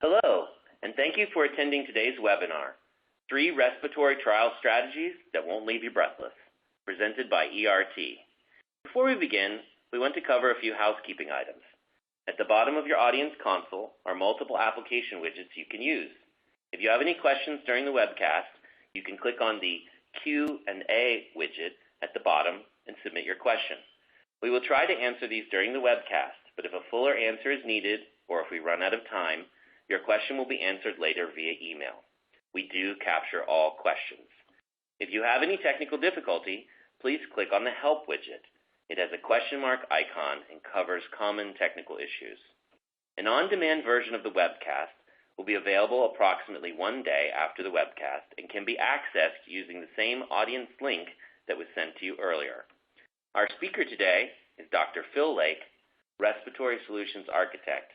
Hello, and thank you for attending today's webinar, 3 Respiratory Trial Strategies That Won't Leave You Breathless, presented by ERT. Before we begin, we want to cover a few housekeeping items. At the bottom of your audience console are multiple application widgets you can use. If you have any questions during the webcast, you can click on the Q&A widget at the bottom and submit your question. We will try to answer these during the webcast, but if a fuller answer is needed or if we run out of time, your question will be answered later via email. We do capture all questions. If you have any technical difficulty, please click on the Help widget. It has a question mark icon and covers common technical issues. An on-demand version of the webcast will be available approximately 1 day after the webcast and can be accessed using the same audience link that was sent to you earlier. Our speaker today is Dr. Phil Lake, Respiratory Solutions Architect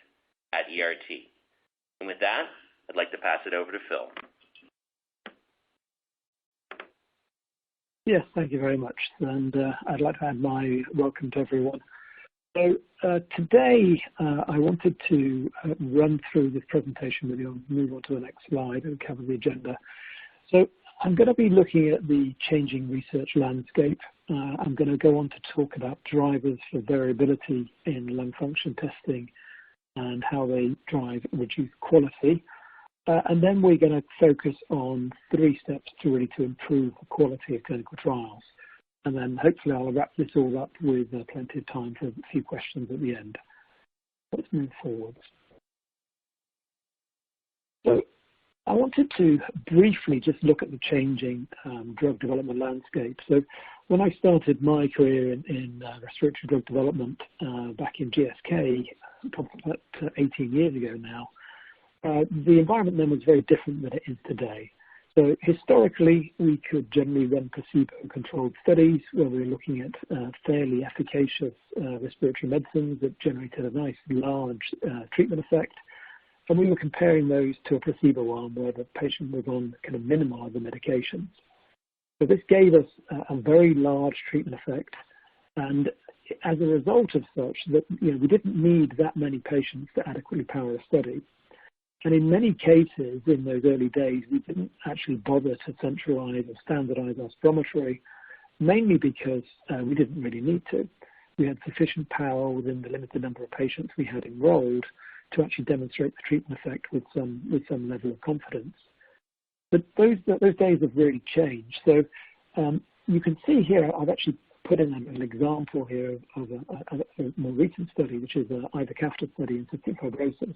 at ERT. And with that, I'd like to pass it over to Phil. Yes, thank you very much. And I'd like to add my welcome to everyone. So today I wanted to run through this presentation with you and move on to the next slide and cover the agenda. So I'm going to be looking at the changing research landscape. I'm going to go on to talk about drivers for variability in lung function testing and how they drive reduced quality. And then we're going to focus on 3 steps to improve the quality of clinical trials. And then hopefully I'll wrap this all up with plenty of time for a few questions at the end. Let's move forward. So I wanted to briefly just look at the changing drug development landscape. So when I started my career in respiratory drug development back in GSK, probably about 18 years ago now, the environment then was very different than it is today. So historically, we could generally run placebo-controlled studies where we were looking at fairly efficacious respiratory medicines that generated a nice large treatment effect. And we were comparing those to a placebo arm where the patient was on kind of minimal other medications. So this gave us a very large treatment effect. And as a result of such, that we didn't need that many patients to adequately power a study. And in many cases, in those early days, we didn't actually bother to centralize or standardize our spirometry, mainly because we didn't really need to. We had sufficient power within the limited number of patients we had enrolled to actually demonstrate the treatment effect with some level of confidence. But those days have really changed. So you can see here, I've actually put in an example here of a more recent study, which is an ivacaftor study in cystic fibrosis.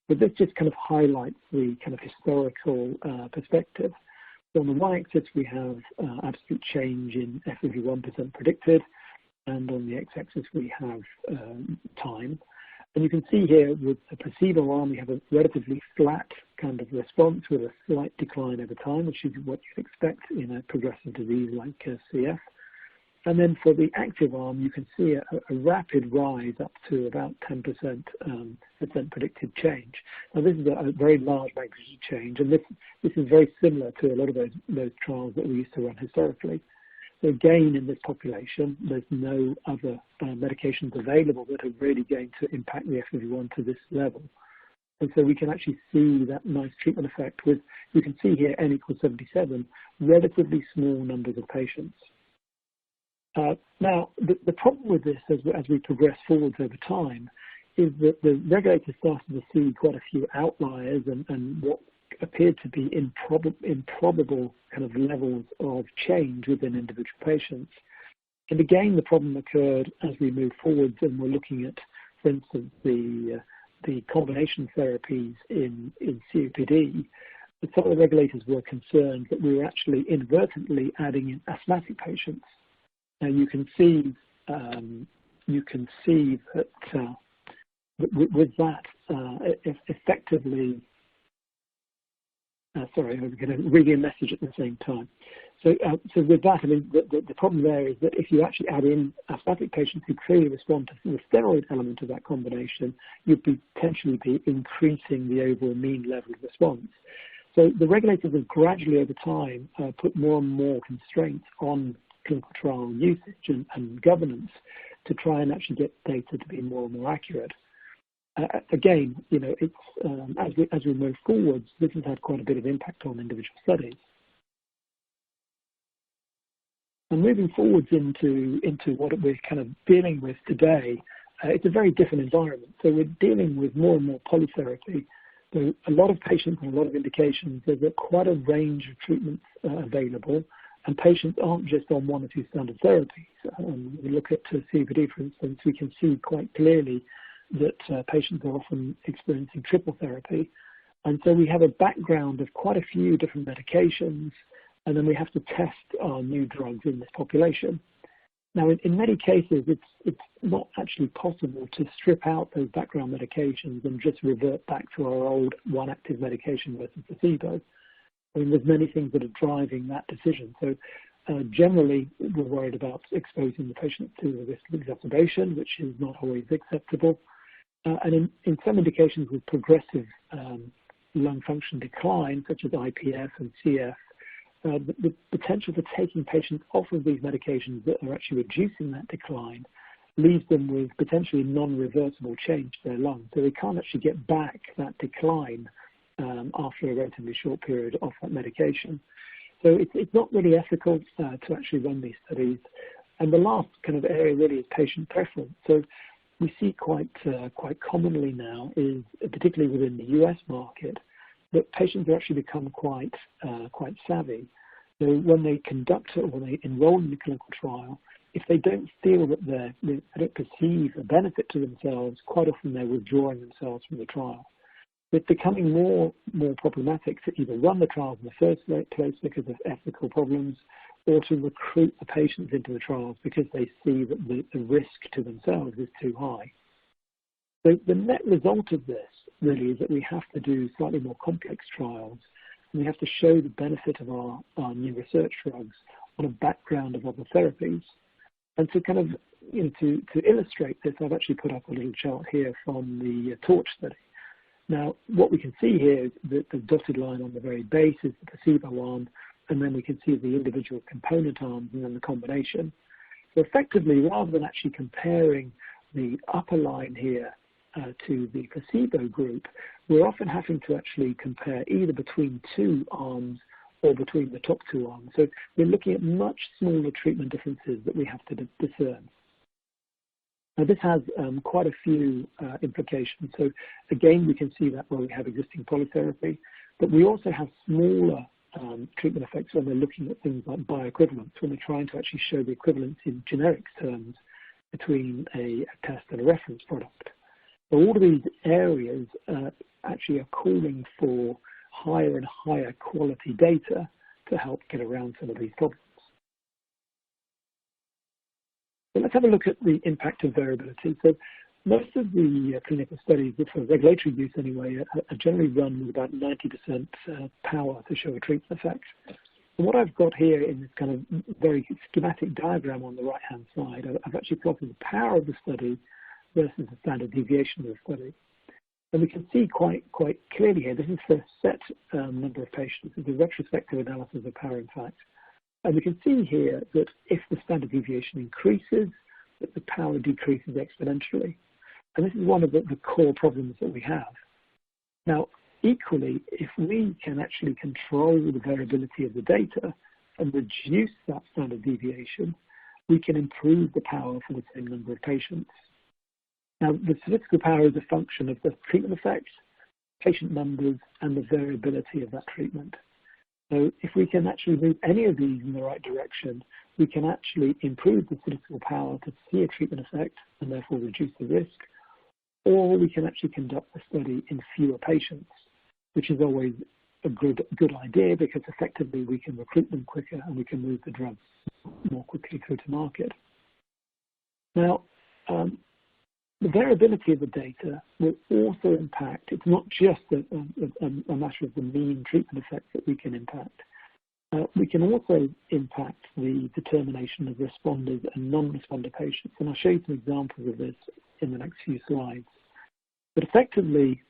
But this just kind of highlights the kind of historical perspective. So on the y-axis, we have absolute change in FEV1% predicted, and on the x-axis, we have time. And you can see here with the placebo arm, we have a relatively flat kind of response with a slight decline over time, which is what you'd expect in a progressive disease like CF. And then for the active arm, you can see a rapid rise up to about 10% predicted change. Now, this is a very large magnitude change, and this is very similar to a lot of those trials that we used to run historically. So again, in this population, there's no other medications available that are really going to impact the FEV1 to this level. And so we can actually see that nice treatment effect with, you can see here, N equals 77, relatively small numbers of patients. Now, the problem with this as we progress forwards over time is that the regulators started to see quite a few outliers and what appeared to be improbable kind of levels of change within individual patients. And again, the problem occurred as we moved forwards and we're looking at, for instance, the combination therapies in COPD. But some of the regulators were concerned that we were actually inadvertently adding in asthmatic patients. Now you can see that with that, effectively. Sorry, I was going to read you a message at the same time. So with that, I mean, the problem there is that if you actually add in asthmatic patients who clearly respond to the steroid element of that combination, you'd potentially be increasing the overall mean level of response. So the regulators have gradually over time put more and more constraints on clinical trial usage and governance to try and actually get data to be more and more accurate. Again, as we move forwards, this has had quite a bit of impact on individual studies. And moving forwards into what we're kind of dealing with today, it's a very different environment. So we're dealing with more and more polytherapy. So a lot of patients and a lot of indications. There's quite a range of treatments available, and patients aren't just on one or two standard therapies. We look at COPD, for instance, we can see quite clearly that patients are often experiencing triple therapy. And so we have a background of quite a few different medications, and then we have to test our new drugs in this population. Now, in many cases, it's not actually possible to strip out those background medications and just revert back to our old one active medication versus placebo. I mean, there's many things that are driving that decision. So generally, we're worried about exposing the patient to the risk of exacerbation, which is not always acceptable. And in some indications with progressive lung function decline, such as IPF and CF, the potential for taking patients off of these medications that are actually reducing that decline leaves them with potentially non-reversible change to their lungs. So they can't actually get back that decline after a relatively short period off that medication. So it's not really ethical to actually run these studies. And the last kind of area really is patient preference. So we see quite commonly now is, particularly within the US market, that patients have actually become quite savvy. So when they conduct it or when they enroll in the clinical trial, if they don't feel that they don't perceive a benefit to themselves, quite often they're withdrawing themselves from the trial. It's becoming more problematic to either run the trials in the first place because of ethical problems, or to recruit the patients into the trials because they see that the risk to themselves is too high. So the net result of this really is that we have to do slightly more complex trials, and we have to show the benefit of our new research drugs on a background of other therapies. And to kind of, to illustrate this, I've actually put up a little chart here from the TORCH study. Now, what we can see here is that the dotted line on the very base is the placebo arm, and then we can see the individual component arms and then the combination. So effectively, rather than actually comparing the upper line here to the placebo group, we're often having to actually compare either between two arms or between the top two arms. So we're looking at much smaller treatment differences that we have to discern. Now, this has quite a few implications. So again, we can see that where we have existing polytherapy, but we also have smaller treatment effects when we're looking at things like bioequivalence, when we're trying to actually show the equivalence in generics terms between a test and a reference product. So all of these areas actually are calling for higher and higher quality data to help get around some of these problems. So let's have a look at the impact of variability. So most of the clinical studies, for regulatory use anyway, are generally run with about 90% power to show a treatment effect. And what I've got here in this kind of very schematic diagram on the right-hand side, I've actually plotted the power of the study versus the standard deviation of the study. And we can see quite clearly here, this is for a set number of patients. It's a retrospective analysis of power, in fact. And we can see here that if the standard deviation increases, that the power decreases exponentially. And this is one of the core problems that we have. Now, equally, if we can actually control the variability of the data and reduce that standard deviation, we can improve the power for the same number of patients. Now, the statistical power is a function of the treatment effects, patient numbers, and the variability of that treatment. So if we can actually move any of these in the right direction, we can actually improve the statistical power to see a treatment effect and therefore reduce the risk, or we can actually conduct the study in fewer patients, which is always a good idea because effectively we can recruit them quicker and we can move the drugs more quickly through to market. Now, the variability of the data will also impact, it's not just a matter of the mean treatment effects that we can impact. We can also impact the determination of responders and non-responder patients. And I'll show you some examples of this in the next few slides. But effectively,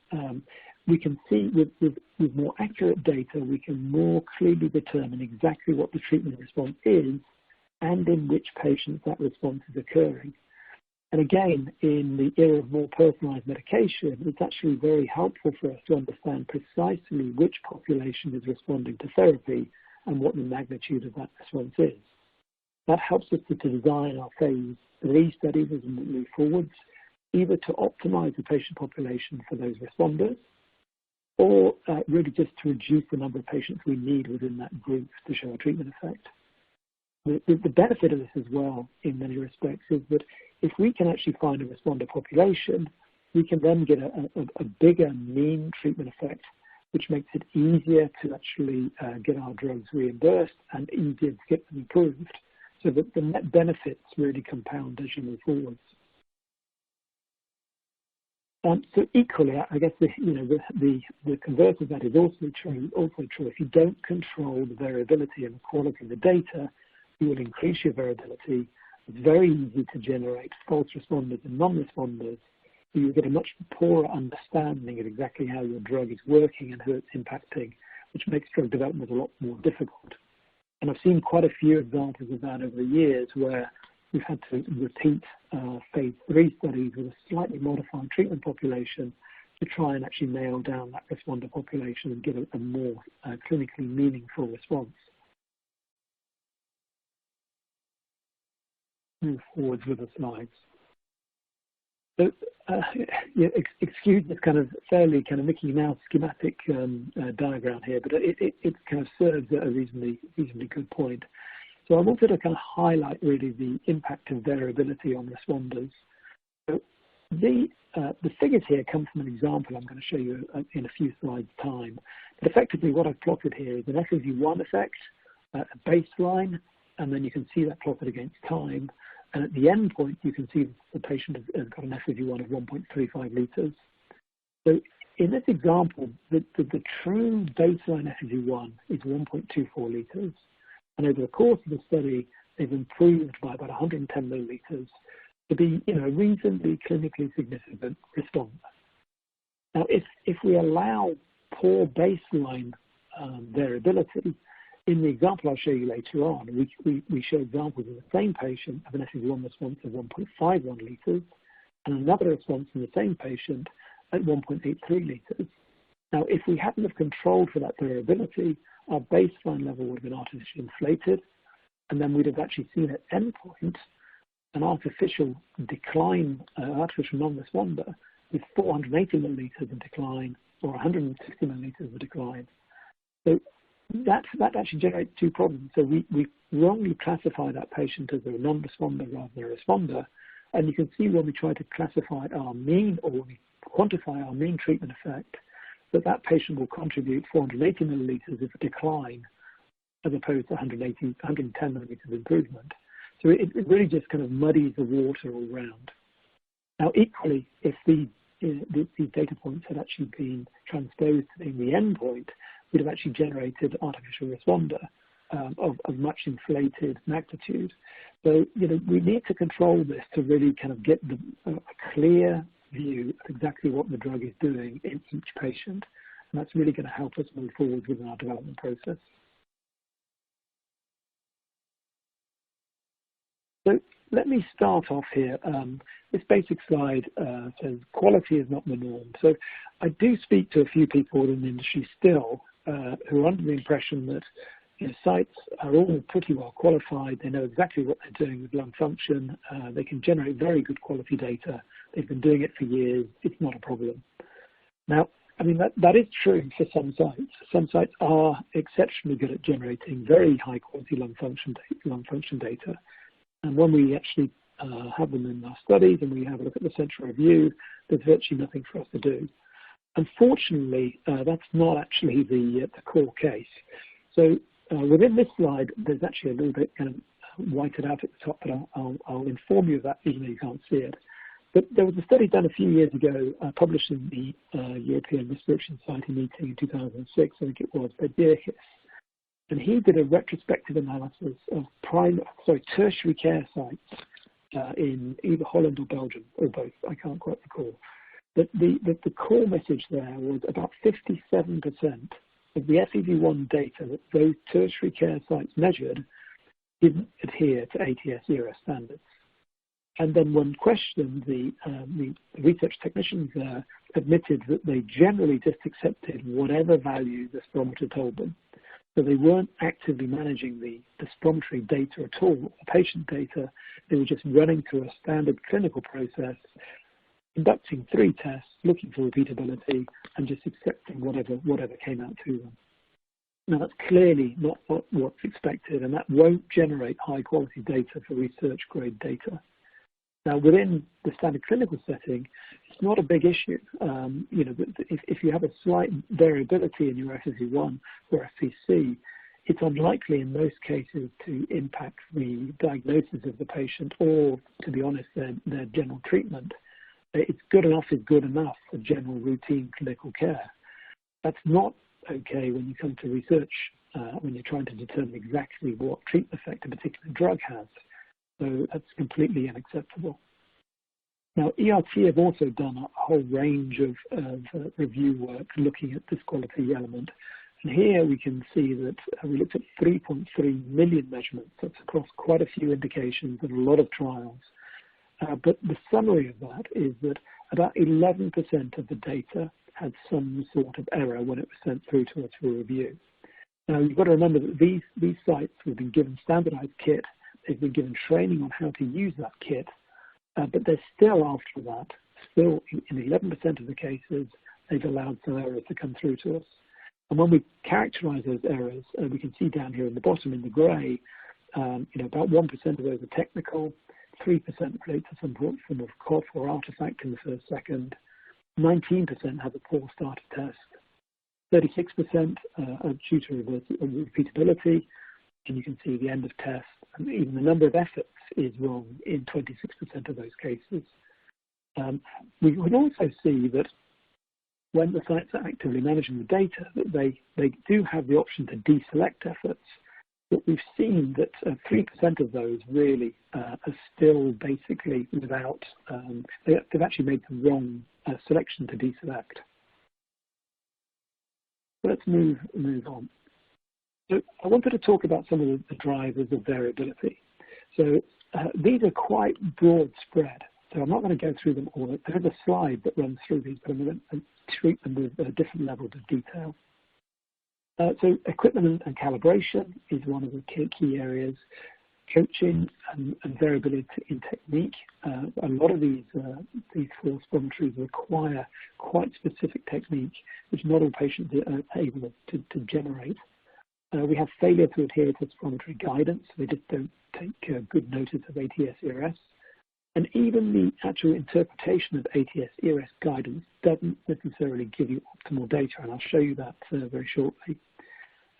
we can see with more accurate data, we can more clearly determine exactly what the treatment response is and in which patients that response is occurring. And again, in the era of more personalized medication, it's actually very helpful for us to understand precisely which population is responding to therapy and what the magnitude of that response is. That helps us to design our phase 3 studies as we move forwards, either to optimize the patient population for those responders, or really just to reduce the number of patients we need within that group to show a treatment effect. The benefit of this as well, in many respects, is that if we can actually find a responder population, we can then get a bigger mean treatment effect, which makes it easier to actually get our drugs reimbursed and easier to get them approved, so that the net benefits really compound as you move forwards. So equally, I guess the converse of that is also true. If you don't control the variability and the quality of the data, you will increase your variability. It's very easy to generate false responders and non-responders. So you get a much poorer understanding of exactly how your drug is working and who it's impacting, which makes drug development a lot more difficult. And I've seen quite a few examples of that over the years where we've had to repeat phase 3 studies with a slightly modified treatment population to try and actually nail down that responder population and get a more clinically meaningful response. Move forwards with the slides. So, excuse this kind of fairly kind of Mickey Mouse schematic diagram here, but it kind of serves a reasonably good point. So I wanted to kind of highlight really the impact of variability on responders. So the figures here come from an example I'm going to show you in a few slides' time. But effectively, what I've plotted here is an FEV1 effect, a baseline, and then you can see that plotted against time. And at the end point, you can see the patient has got an FEV1 of 1.35 litres. So in this example, the true baseline FEV1 is 1.24 litres. And over the course of the study, they've improved by about 110 millilitres to be, a reasonably clinically significant response. Now, if we allow poor baseline variability, in the example I'll show you later on, we show examples of the same patient of an FEV1 response of 1.51 litres and another response in the same patient at 1.83 litres. Now, if we hadn't have controlled for that variability, our baseline level would have been artificially inflated, and then we'd have actually seen at endpoint an artificial decline, artificial non-responder with 480 millilitres of decline or 160 millilitres of decline. So that actually generates two problems. So we wrongly classify that patient as a non-responder rather than a responder, and you can see when we try to classify our mean or when we quantify our mean treatment effect, that patient will contribute 480 millilitres of decline as opposed to 110 millilitres of improvement. So it really just kind of muddies the water all round. Now, equally, if these data points had actually been transposed to the endpoint, we'd have actually generated artificial responder of much inflated magnitude. So, we need to control this to really kind of get a clear view of exactly what the drug is doing in each patient. And that's really going to help us move forward within our development process. So let me start off here. This basic slide says quality is not the norm. So I do speak to a few people in the industry still who are under the impression that sites are all pretty well qualified. They know exactly what they're doing with lung function. They can generate very good quality data. They've been doing it for years. It's not a problem. Now, I mean, that is true for some sites. Some sites are exceptionally good at generating very high quality lung function data. And when we actually have them in our studies and we have a look at the central review, there's virtually nothing for us to do. Unfortunately, that's not actually the core case. So within this slide, there's actually a little bit kind of whited out at the top, but I'll inform you of that even though you can't see it. But there was a study done a few years ago, published in the European Respiratory Society meeting in 2006, I think it was, by Breathless. And he did a retrospective analysis of tertiary care sites in either Holland or Belgium, or both, I can't quite recall. But the core message there was about 57% of the FEV1 data that those tertiary care sites measured didn't adhere to ATS ERS standards. And then when questioned, the research technicians admitted that they generally just accepted whatever value the spirometer told them. So they weren't actively managing the spirometry data at all, the patient data. They were just running through a standard clinical process, conducting 3 tests, looking for repeatability, and just accepting whatever came out to them. Now, that's clearly not what's expected, and that won't generate high-quality data for research-grade data. Now, within the standard clinical setting, it's not a big issue. If you have a slight variability in your FEV1 or FVC, it's unlikely in most cases to impact the diagnosis of the patient or, to be honest, their general treatment. It's good enough is good enough for general routine clinical care. That's not okay when you come to research, when you're trying to determine exactly what treatment effect a particular drug has. So that's completely unacceptable. Now, ERT have also done a whole range of review work looking at this quality element. And here we can see that we looked at 3.3 million measurements. That's across quite a few indications and a lot of trials. But the summary of that is that about 11% of the data had some sort of error when it was sent through to us for review. Now, you've got to remember that these sites have been given standardized kit. They've been given training on how to use that kit, but they're still, after that, still in 11% of the cases, they've allowed some errors to come through to us. And when we characterize those errors, we can see down here in the bottom in the gray, about 1% of those are technical, 3% relate to some form of cough or artifact in the first second, 19% have a poor starter test, 36% are due to repeatability, and you can see the end of test, and even the number of efforts is wrong in 26% of those cases. We would also see that when the sites are actively managing the data, that they do have the option to deselect efforts. But we've seen that 3% of those really are still basically without, they've actually made the wrong selection to deselect. So let's move on. So I wanted to talk about some of the drivers of variability. So these are quite broad spread. So I'm not going to go through them all. There's a slide that runs through these, but I'm going to treat them with different levels of detail. So equipment and calibration is one of the key areas. Coaching and variability in technique. A lot of these force spirometries require quite specific technique, which not all patients are able to generate. We have failure to adhere to spirometry guidance. They just don't take good notice of ATS-ERS. And even the actual interpretation of ATS-ERS guidance doesn't necessarily give you optimal data, and I'll show you that very shortly.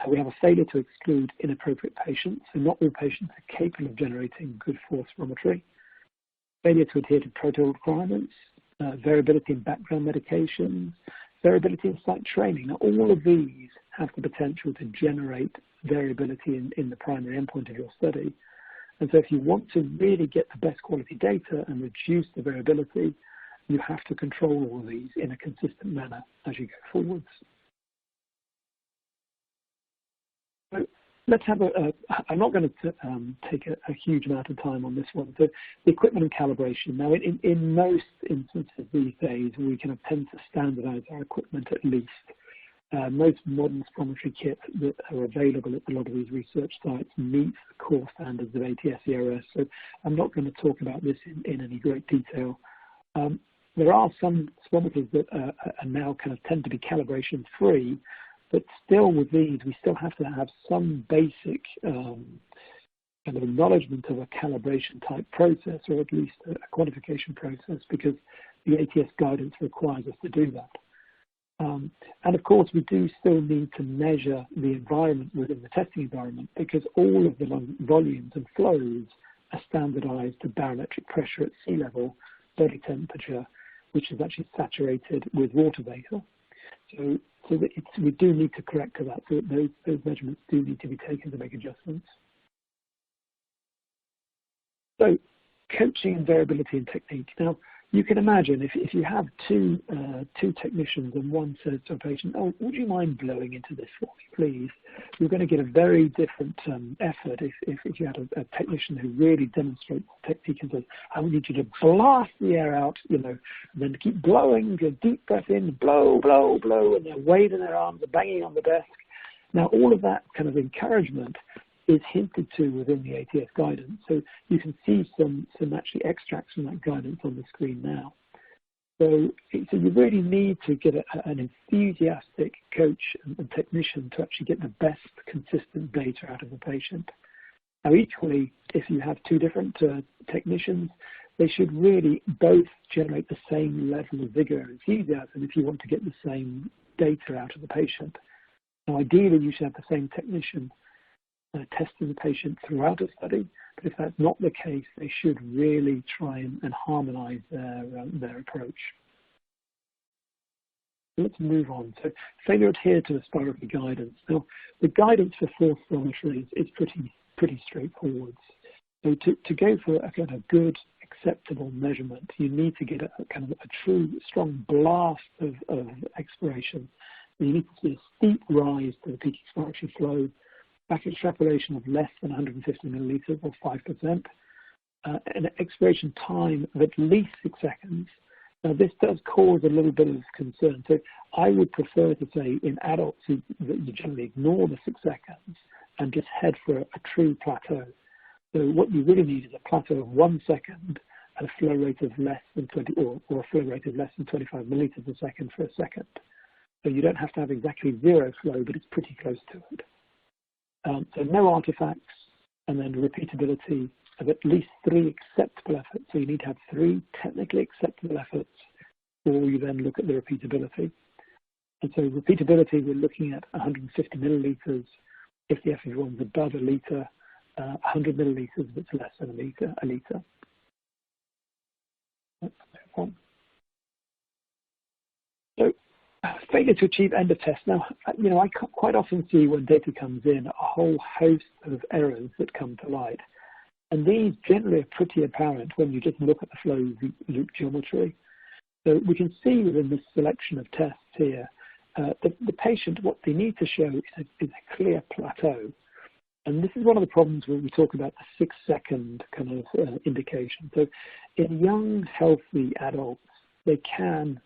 We have a failure to exclude inappropriate patients, so not all patients are capable of generating good force spirometry. Failure to adhere to protocol requirements, variability in background medications, variability in site training. Now, all of these have the potential to generate variability in the primary endpoint of your study. And so if you want to really get the best quality data and reduce the variability, you have to control all of these in a consistent manner as you go forwards. So let's have I'm not going to take a huge amount of time on this one. So the equipment and calibration. Now, in most instances these days, we can tend to standardize our equipment at least. Most modern spirometry kits that are available at a lot of these research sites meet the core standards of ATS-ERS, so I'm not going to talk about this in any great detail. There are some spirometers that are now kind of tend to be calibration free, but still with these, we still have to have some basic kind of acknowledgement of a calibration type process, or at least a quantification process, because the ATS guidance requires us to do that. And of course, we do still need to measure the environment within the testing environment, because all of the volumes and flows are standardized to barometric pressure at sea level, body temperature, which is actually saturated with water vapor. So we do need to correct to that. So those measurements do need to be taken to make adjustments. So coaching and variability in technique. Now, you can imagine if you have two technicians and one says to a patient, "Oh, would you mind blowing into this for me, please?" You're going to get a very different effort if you had a technician who really demonstrates the technique and says, "I need you to blast the air out, and then to keep blowing, a deep breath in, blow, blow, blow," and they're waving their arms, they're banging on the desk. Now, all of that kind of encouragement is hinted to within the ATS guidance. So you can see some actually extracts from that guidance on the screen now. So you really need to get an enthusiastic coach and technician to actually get the best consistent data out of the patient. Now, equally, if you have two different technicians, they should really both generate the same level of vigor and enthusiasm if you want to get the same data out of the patient. Now, ideally, you should have the same technician testing the patient throughout a study, but if that's not the case, they should really try and harmonize their approach. Let's move on. So failure to adhere to respiratory guidance. Now, the guidance for forced spirometry is pretty straightforward. So to go for a kind of good, acceptable measurement, you need to get a kind of a true, strong blast of expiration. You need to see a steep rise to the peak expiratory flow, back extrapolation of less than 150 milliliters or 5%, an expiration time of at least 6 seconds. Now, this does cause a little bit of concern. So I would prefer to say in adults that you generally ignore the 6 seconds and just head for a true plateau. So what you really need is a plateau of 1 second and a flow rate of less than 20 or a flow rate of less than 25 milliliters a second for a second. So you don't have to have exactly zero flow, but it's pretty close to it. So no artifacts, and then repeatability of at least 3 acceptable efforts. So you need to have 3 technically acceptable efforts, or you then look at the repeatability. And so repeatability, we're looking at 150 milliliters if the FEV1 is above a liter, 100 milliliters if it's less than a liter. Let's move on. So failure to achieve end of test. Now, I quite often see when data comes in a whole host of errors that come to light. And these generally are pretty apparent when you just look at the flow loop geometry. So we can see within this selection of tests here, the patient, what they need to show is a clear plateau. And this is one of the problems when we talk about the 6-second kind of indication. So in young, healthy adults, they can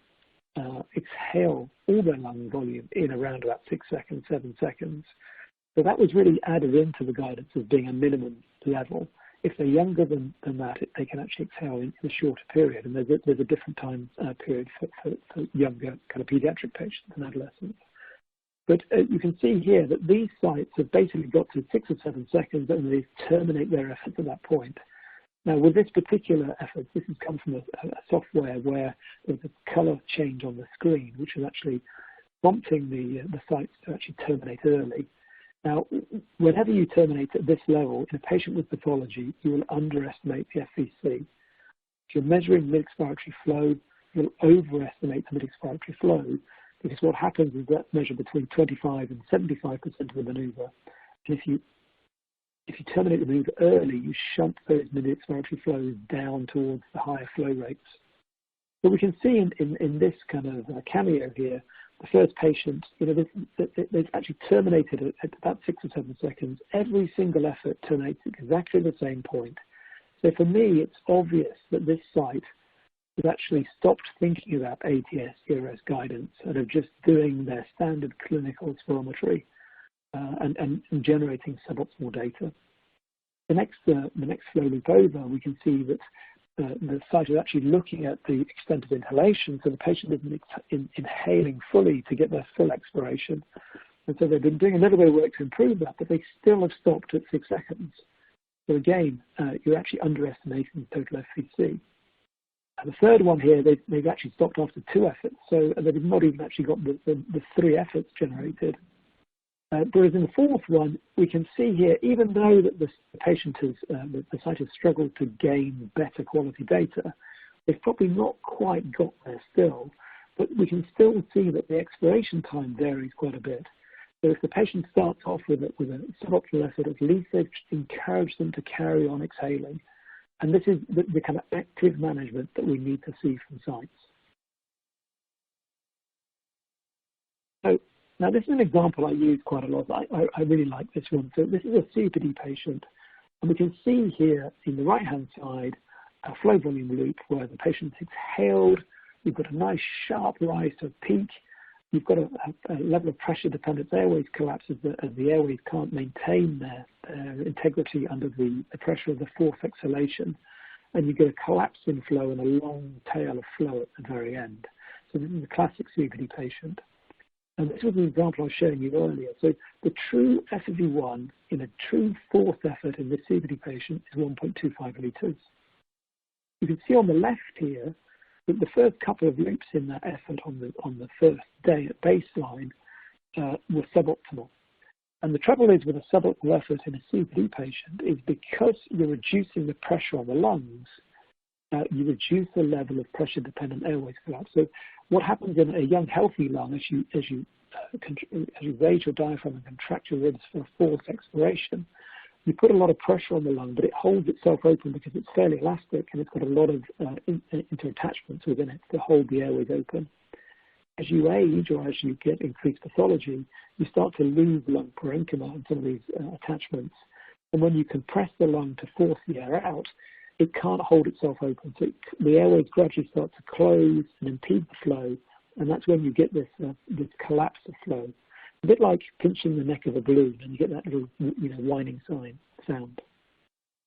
exhale all their lung volume in around about 6 seconds, 7 seconds. So that was really added into the guidance as being a minimum level. If they're younger than that, they can actually exhale in a shorter period. And there's a different time period for younger kind of pediatric patients and adolescents. But you can see here that these sites have basically got to 6 or 7 seconds and they terminate their efforts at that point. Now, with this particular effort, this has come from a software where there's a color change on the screen, which is actually prompting the sites to actually terminate early. Now, whenever you terminate at this level, in a patient with pathology, you will underestimate the FVC. If you're measuring mid-expiratory flow, you'll overestimate the mid-expiratory flow, because what happens is that's measured between 25 and 75% of the maneuver. And if you terminate the maneuver early, you shunt those mid-expiratory flows down towards the higher flow rates. But we can see in this kind of cameo here, the first patient, they've actually terminated at about 6 or 7 seconds. Every single effort terminates at exactly the same point. So for me, it's obvious that this site has actually stopped thinking about ATS, ERS guidance and are just doing their standard clinical spirometry and generating suboptimal data. The next flow loop over, we can see that the site is actually looking at the extent of inhalation, so the patient isn't inhaling fully to get their full expiration. And so they've been doing a little bit of work to improve that, but they still have stopped at 6 seconds. So again, you're actually underestimating the total FVC. And the third one here, they've actually stopped after 2 efforts, so they've not even actually got the 3 efforts generated. Whereas in the fourth one, we can see here, even though that the patient has, the site has struggled to gain better quality data, they've probably not quite got there still, but we can still see that the expiration time varies quite a bit. So if the patient starts off with a suboptimal effort, at least they've encouraged them to carry on exhaling. And this is the kind of active management that we need to see from sites. So now this is an example I use quite a lot. I really like this one. So this is a COPD patient, and we can see here in the right-hand side a flow volume loop where the patient's exhaled. You've got a nice sharp rise to a peak. You've got a level of pressure dependence. Airways collapse as the airways can't maintain their integrity under the pressure of the forced exhalation. And you get a collapse in flow and a long tail of flow at the very end. So this is a classic COPD patient. And this was an example I was showing you earlier. So the true FEV1 in a true forced effort in this COPD patient is 1.25 litres. You can see on the left here that the first couple of loops in that effort on the first day at baseline were suboptimal. And the trouble is with a suboptimal effort in a COPD patient is because you're reducing the pressure on the lungs, you reduce the level of pressure-dependent airways collapse. So what happens in a young, healthy lung as you raise your diaphragm and contract your ribs for forced expiration, you put a lot of pressure on the lung, but it holds itself open because it's fairly elastic and it's got a lot of interattachments within it to hold the airways open. As you age or as you get increased pathology, you start to lose lung parenchyma and some of these attachments. And when you compress the lung to force the air out, it can't hold itself open. So the airways gradually start to close and impede the flow, and that's when you get this collapse of flow. A bit like pinching the neck of a balloon, and you get that little whining sound.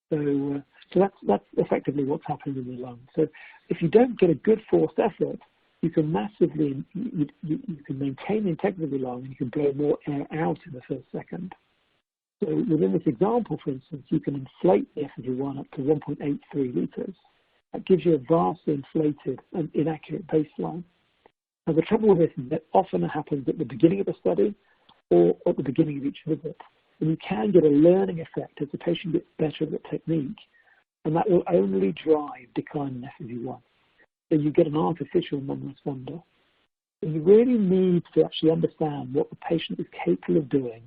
So that's effectively what's happening in the lung. So if you don't get a good forced effort, you can massively you can maintain the integrity of the lung, and you can blow more air out in the first second. So within this example, for instance, you can inflate the FEV1 up to 1.83 litres. That gives you a vastly inflated and inaccurate baseline. Now, the trouble with this is that often it happens at the beginning of the study or at the beginning of each visit. And you can get a learning effect as the patient gets better at the technique, and that will only drive decline in FEV1. So you get an artificial non-responder. And you really need to actually understand what the patient is capable of doing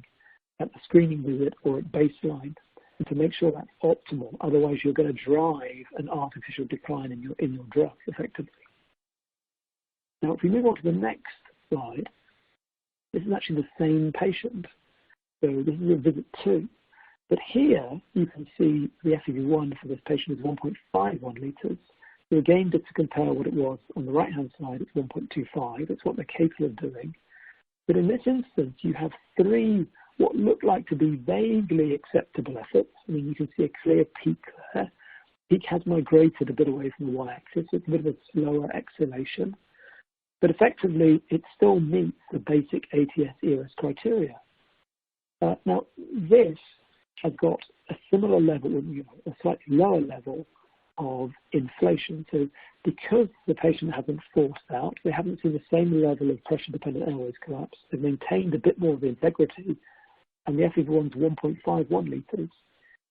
at the screening visit or at baseline, and to make sure that's optimal. Otherwise, you're going to drive an artificial decline in your drug effectively. Now, if we move on to the next slide, this is actually the same patient. So this is a visit 2. But here you can see the FEV1 for this patient is 1.51 litres. So again, just to compare what it was on the right-hand side, it's 1.25. It's what they're capable of doing. But in this instance, you have 3 what look like to be vaguely acceptable efforts. I mean, you can see a clear peak there. Peak has migrated a bit away from the y-axis. It's a bit of a slower exhalation. But effectively, it still meets the basic ATS-ERS criteria. Now, this has got a similar level, a slightly lower level of inflation. So because the patient hasn't forced out, they haven't seen the same level of pressure-dependent airways collapse. They've maintained a bit more of the integrity, and the FEV1 is 1.51 litres.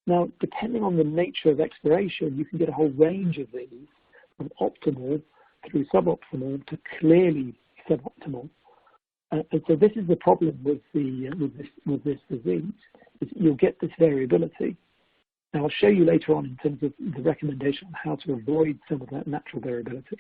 Now, depending on the nature of expiration, you can get a whole range of these, from optimal through suboptimal to clearly suboptimal. And so this is the problem with this disease, is you'll get this variability. Now, I'll show you later on in terms of the recommendation on how to avoid some of that natural variability.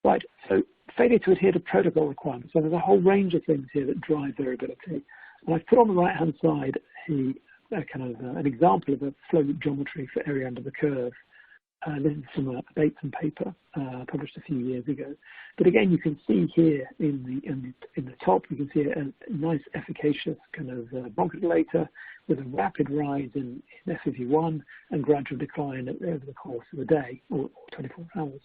Right, so failure to adhere to protocol requirements. So there's a whole range of things here that drive variability. And I've put on the right-hand side an example of a flow loop geometry for area under the curve. This is from a Bateson paper published a few years ago. But again, you can see here in the top, you can see a nice efficacious kind of bronchodilator with a rapid rise in FEV1 and gradual decline over the course of a day or 24 hours.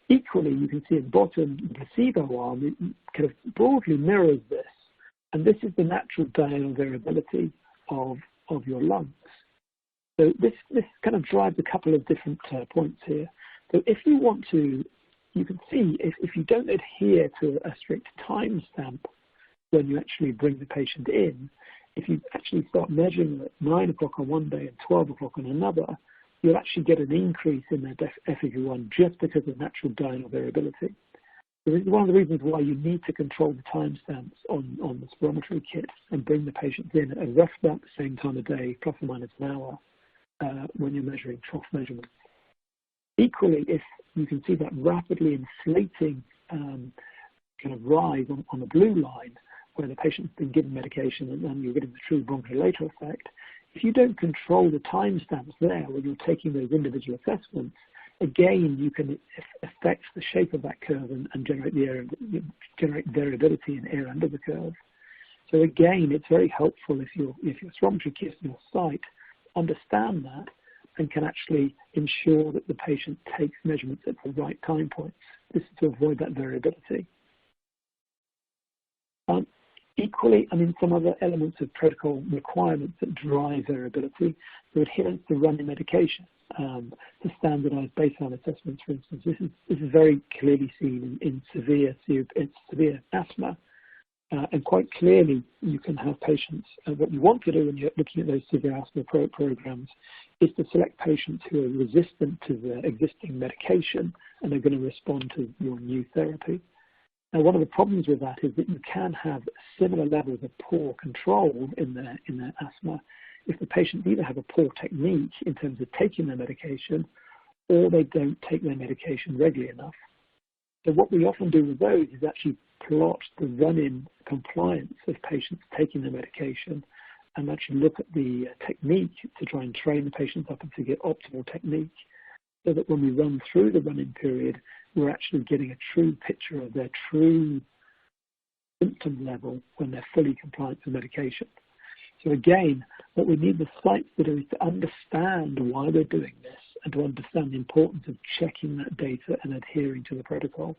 Equally, you can see at the bottom, the placebo arm kind of broadly mirrors this. And this is the natural diurnal variability of your lungs. So this kind of drives a couple of different points here. So if you want to, you can see if you don't adhere to a strict time stamp when you actually bring the patient in, if you actually start measuring at 9 o'clock on one day and 12 o'clock on another, you'll actually get an increase in their FEV1 just because of natural diurnal variability. So this is one of the reasons why you need to control the timestamps on the spirometry kit and bring the patients in at roughly about the same time of day, plus or minus an hour, when you're measuring trough measurements. Equally, if you can see that rapidly inflating kind of rise on the blue line, where the patient's been given medication and then you're getting the true bronchodilator effect, if you don't control the timestamps there when you're taking those individual assessments, again, you can affect the shape of that curve and generate variability in area under the curve. So again, it's very helpful if your spirometry kit and your site understand that and can actually ensure that the patient takes measurements at the right time points. This is to avoid that variability. Equally, some other elements of protocol requirements that drive variability, the adherence to run-in medication, to standardized baseline assessments, for instance. This is very clearly seen in severe asthma. And quite clearly, you can have patients, what you want to do when you're looking at those severe asthma programs is to select patients who are resistant to the existing medication and are going to respond to your new therapy. Now, one of the problems with that is that you can have similar levels of poor control in their asthma if the patients either have a poor technique in terms of taking their medication or they don't take their medication regularly enough. So what we often do with those is actually plot the run-in compliance of patients taking their medication and actually look at the technique to try and train the patients up and to get optimal technique, so that when we run through the run-in period, we're actually getting a true picture of their true symptom level when they're fully compliant with medication. So again, what we need the sites to do is to understand why we're doing this and to understand the importance of checking that data and adhering to the protocol.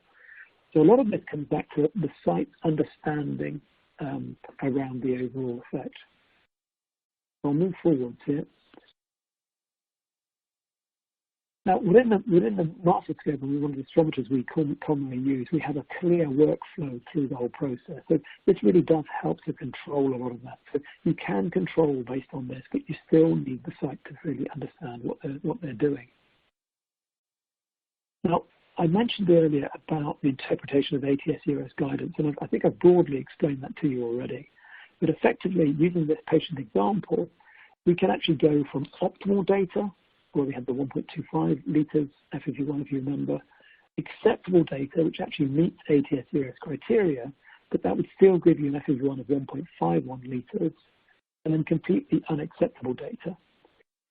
So a lot of this comes back to the site's understanding around the overall effect. I'll move forward here. Now, within the master scope, and one of the spirometers we commonly use, we have a clear workflow through the whole process. So this really does help to control a lot of that. So you can control based on this, but you still need the site to really understand what they're doing. Now, I mentioned earlier about the interpretation of ATS-ERS guidance, and I think I've broadly explained that to you already. But effectively, using this patient example, we can actually go from optimal data, where we had the 1.25 litres FEV1, if you remember, acceptable data, which actually meets ATS-ERS criteria, but that would still give you an FEV1 of 1.51 litres, and then completely unacceptable data.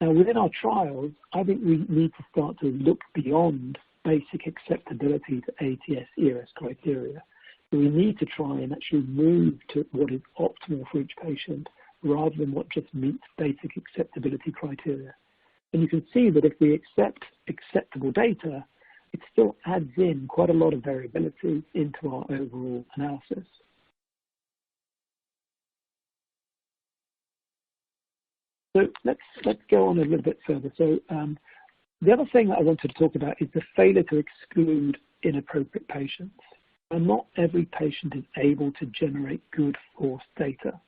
Now, within our trials, I think we need to start to look beyond basic acceptability to ATS-ERS criteria. So we need to try and actually move to what is optimal for each patient, rather than what just meets basic acceptability criteria. And you can see that if we accept acceptable data, it still adds in quite a lot of variability into our overall analysis. So let's go on a little bit further. So the other thing that I wanted to talk about is the failure to exclude inappropriate patients. And not every patient is able to generate good forced data.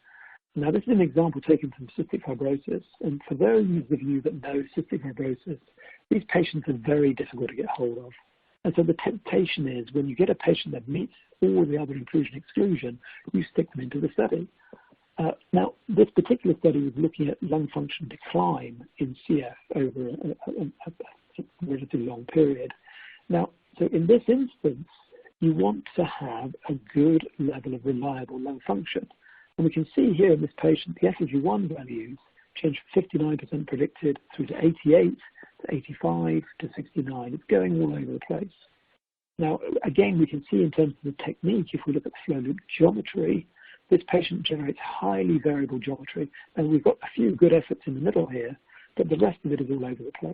Now, this is an example taken from cystic fibrosis, and for those of you that know cystic fibrosis, these patients are very difficult to get hold of. And so the temptation is, when you get a patient that meets all the other inclusion-exclusion, you stick them into the study. Now, this particular study was looking at lung function decline in CF over a relatively long period. Now, so in this instance, you want to have a good level of reliable lung function. And we can see here in this patient, the FEV1 values changed from 59% predicted through to 88, to 85, to 69. It's going all over the place. Now, again, we can see in terms of the technique, if we look at the flow loop geometry, this patient generates highly variable geometry. And we've got a few good efforts in the middle here, but the rest of it is all over the place.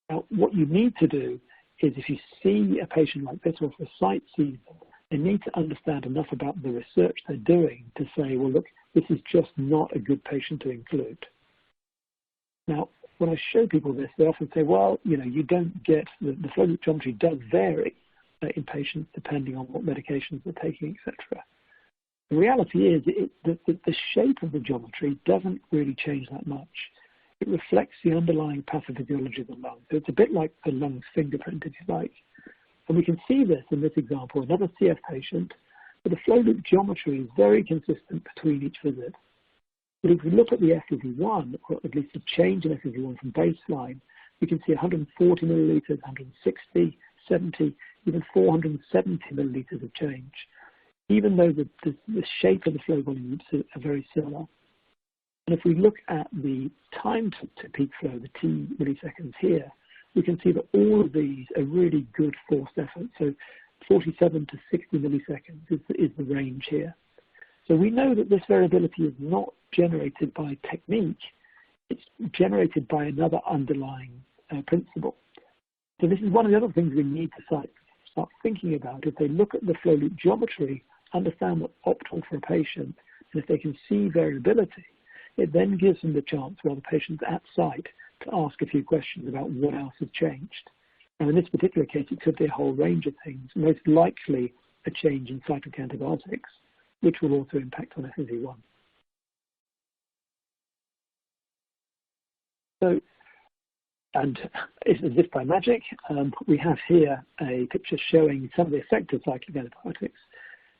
Now, what you need to do is, if you see a patient like this, or if a site sees them, they need to understand enough about the research they're doing to say, well, look, this is just not a good patient to include. Now, when I show people this, they often say, well, you don't get, the flow loop geometry does vary in patients depending on what medications they're taking, etc. The reality is the shape of the geometry doesn't really change that much. It reflects the underlying pathophysiology of the lung. So it's a bit like the lung's fingerprint, if you like. And we can see this in this example, another CF patient, but the flow loop geometry is very consistent between each visit. But if we look at the FEV1, or at least the change in FEV1 from baseline, we can see 140 milliliters, 160, 70, even 470 milliliters of change, even though the shape of the flow volumes are very similar. And if we look at the time to peak flow, the T milliseconds here, we can see that all of these are really good forced efforts. So 47 to 60 milliseconds is the range here. So we know that this variability is not generated by technique, it's generated by another underlying principle. So this is one of the other things we need to start thinking about. If they look at the flow loop geometry, understand what's optimal for a patient, and if they can see variability, it then gives them the chance while the patient's at site to ask a few questions about what else has changed. Now in this particular case, it could be a whole range of things, most likely a change in cyclic antibiotics, which will also impact on FEV1. So, and is this by magic? We have here a picture showing some of the effect of cyclic antibiotics.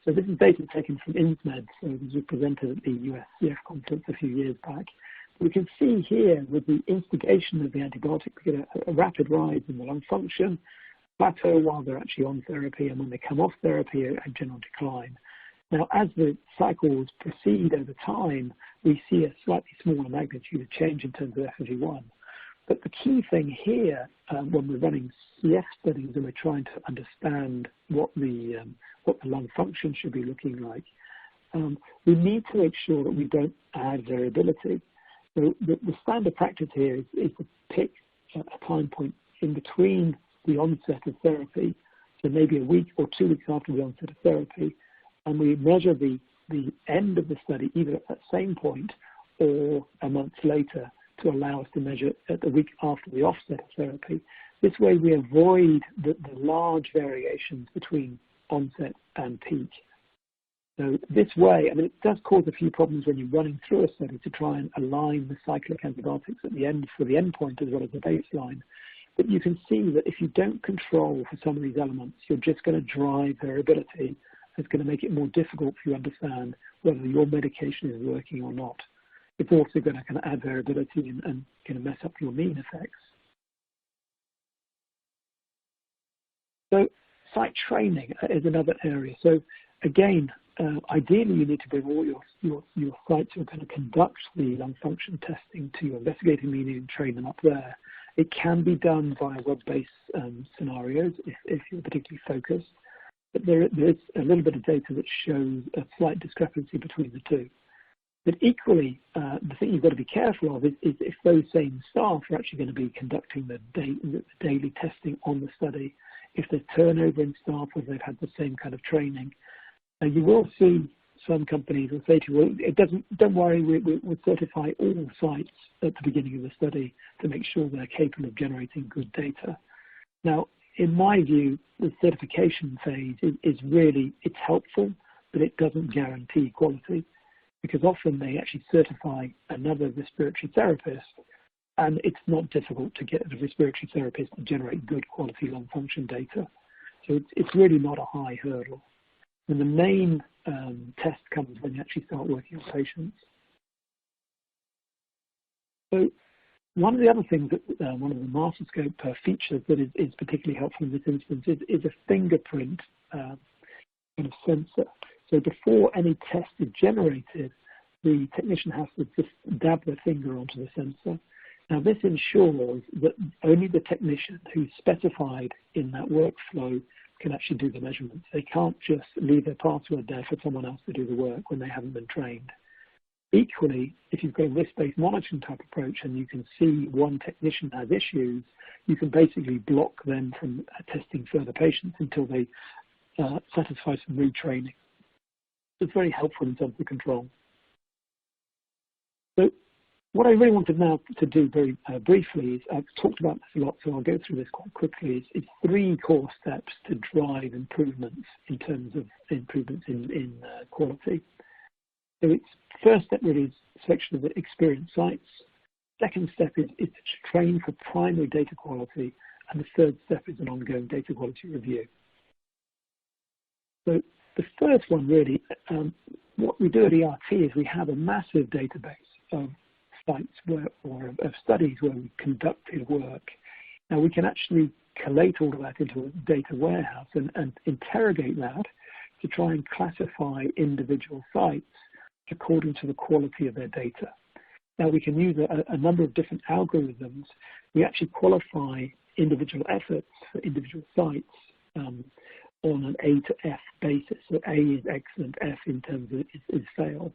So this is data taken from INSMED, so this was presented at the US CF conference a few years back. We can see here with the instigation of the antibiotic, we get a rapid rise in the lung function, plateau while they're actually on therapy, and when they come off therapy, a general decline. Now, as the cycles proceed over time, we see a slightly smaller magnitude of change in terms of FEV1. But the key thing here, when we're running CF studies and we're trying to understand what the lung function should be looking like, we need to make sure that we don't add variability. So the standard practice here is to pick a time point in between the onset of therapy, so maybe a week or 2 weeks after the onset of therapy, and we measure the end of the study either at that same point or a month later to allow us to measure at the week after the offset of therapy. This way we avoid the large variations between onset and peak. So this way, I mean, it does cause a few problems when you're running through a study to try and align the cyclic antibiotics at the end for the endpoint as well as the baseline. But you can see that if you don't control for some of these elements, you're just going to drive variability. It's going to make it more difficult for you to understand whether your medication is working or not. It's also going to kind of add variability and kind of mess up your mean effects. So site training is another area. So again, ideally you need to bring all your sites who are going to conduct the lung function testing to your investigating meeting and train them up there. It can be done via web-based scenarios if you're particularly focused. But there is a little bit of data that shows a slight discrepancy between the two. But equally, the thing you've got to be careful of is if those same staff are actually going to be conducting the daily testing on the study, if there's turnover in staff or they've had the same kind of training. Now you will see some companies will say to you, well, don't worry, we'll certify all sites at the beginning of the study to make sure they're capable of generating good data. Now, in my view, the certification phase is really, it's helpful, but it doesn't guarantee quality, because often they actually certify another respiratory therapist, and it's not difficult to get a respiratory therapist to generate good quality lung function data. So it's really not a high hurdle. And the main test comes when you actually start working on patients. So one of the other things that one of the MasterScope features that is particularly helpful in this instance is a fingerprint kind of sensor. So before any test is generated, the technician has to just dab their finger onto the sensor. Now this ensures that only the technician who's specified in that workflow can actually do the measurements. They can't just leave their password there for someone else to do the work when they haven't been trained. Equally, if you've got a risk-based monitoring type approach and you can see one technician has issues, you can basically block them from testing further patients until they satisfy some retraining. It's very helpful in terms of control. So what I really wanted now to do very briefly is, I've talked about this a lot, so I'll go through this quite quickly, is 3 core steps to drive improvements in terms of improvements in quality. So its first step really is selection of the experienced sites. Second step is to train for primary data quality, And the third step is an ongoing data quality review. So the first one really, what we do at ERT is we have a massive database of sites of studies where we conducted work. Now we can actually collate all of that into a data warehouse and interrogate that to try and classify individual sites according to the quality of their data. Now we can use a number of different algorithms. We actually qualify individual efforts for individual sites on an A to F basis. So A is excellent, F in terms of is fail.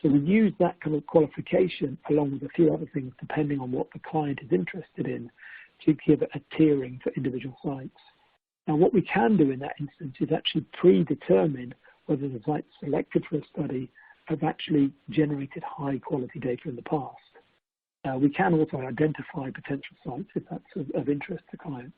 So we use that kind of qualification along with a few other things depending on what the client is interested in to give a tiering for individual sites. Now what we can do in that instance is actually predetermine whether the sites selected for a study have actually generated high quality data in the past. We can also identify potential sites if that's of interest to clients.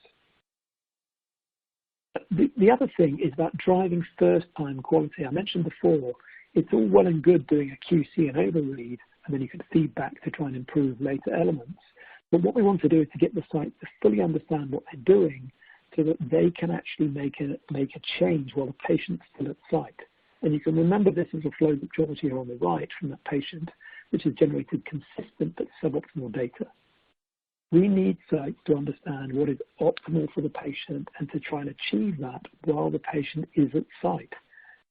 The other thing is about driving first-time quality. I mentioned before, it's all well and good doing a QC and overread, and then you can feedback to try and improve later elements. But what we want to do is to get the site to fully understand what they're doing so that they can actually make a change while the patient's still at site. And you can remember this as a flow loop geometry here on the right from that patient, which has generated consistent but suboptimal data. We need sites to understand what is optimal for the patient and to try and achieve that while the patient is at site.